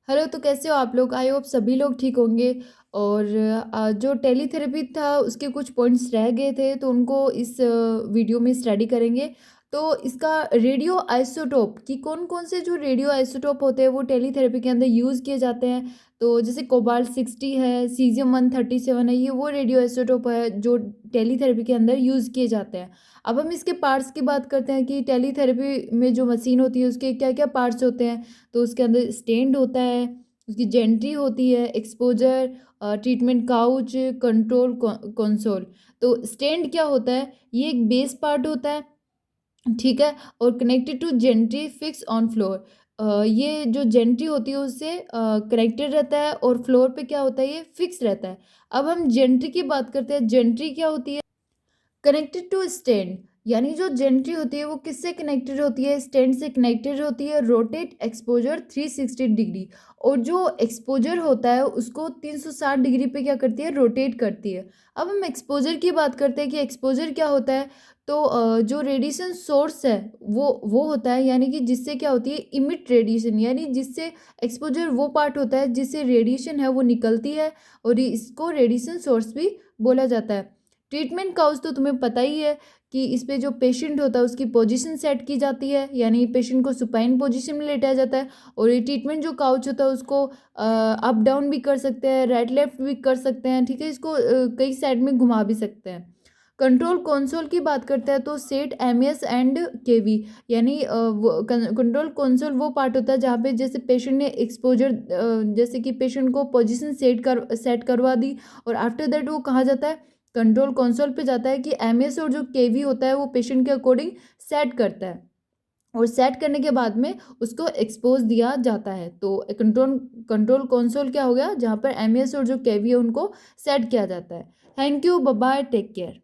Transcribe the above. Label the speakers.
Speaker 1: Hello, तो कैसे हो आप लोग? आई होप सभी लोग ठीक होंगे। और जो टेलीथेरेपी था उसके कुछ पॉइंट्स रह गए थे तो उनको इस वीडियो में स्टडी करेंगे। तो इसका रेडियो आइसोटोप कि कौन-कौन से जो रेडियो आइसोटोप होते हैं वो टेलीथेरेपी के अंदर यूज़ किए जाते हैं। तो जैसे कोबाल्ट 60 है, सीज़ियम 137 है, ये वो रेडियो आइसोटोप है जो टेलीथेरेपी के अंदर यूज़ किए जाते हैं। अब हम इसके पार्ट्स की बात करते हैं कि टेलीथेरेपी में जो मशीन होती है उसके क्या-क्या पार्ट्स होते हैं। तो उसके अंदर स्टेंड होता है, उसकी जेंट्री होती है, exposure, treatment couch, control console. तो स्टेंड क्या होता है? ये एक बेस पार्ट होता है, ठीक है? और connected to gantry fix on floor. ये जो जेंट्री होती है उससे कनेक्टेड रहता है और फ्लोर पे क्या होता है, ये फिक्स रहता है। अब हम जेंट्री की बात करते हैं। जेंट्री क्या होती है? कनेक्टेड टू स्टैंड, यानी जो जेंट्री होती है वो किससे कनेक्टेड होती है? स्टैंड से कनेक्टेड होती है। रोटेट एक्सपोजर 360 डिग्री, और जो एक्सपोजर होता है उसको 360 डिग्री पे क्या करती है? रोटेट करती है। अब हम एक्सपोजर की बात करते हैं कि एक्सपोजर क्या होता है। तो जो रेडिएशन सोर्स है वो होता है, यानी कि जिससे क्या होती है? इमिट रेडिएशन, यानी जिससे एक्सपोजर वो पार्ट होता है जिससे रेडिएशन है वो निकलती है, और इसको रेडिएशन सोर्स भी बोला जाता है। ट्रीटमेंट काउच तो तुम्हें पता ही है कि इस पे जो पेशेंट होता है उसकी पोजीशन सेट की जाती है, यानी पेशेंट को सुपाइन पोजीशन में लेटाया जाता है। और ये ट्रीटमेंट जो काउच होता है उसको अप डाउन भी कर सकते हैं, राइट लेफ्ट भी कर सकते हैं, ठीक है? इसको कई साइड में घुमा भी सकते हैं। कंट्रोल कंसोल की बात करते हैं तो सेट एमएस एंड केवी, यानी वो कंट्रोल कंसोल वो पार्ट होता है जहाँ पे जैसे पेशेंट ने एक्सपोजर, जैसे कि पेशेंट को पोजीशन सेट करवा दी, और आफ्टर दैट वो कहाँ जाता है? कंट्रोल कंसोल पे जाता है कि एमएस और जो केवी होता है वो पेशेंट के अकॉर्डिंग सेट करता है, और सेट करने के बाद में उसको एक्सपोज दिया जाता है। तो कंट्रोल कंट्रोल कंसोल क्या हो गया? जहाँ पर एमएस और जो केवी है उनको सेट किया जाता है। Thank you, bye bye, take care.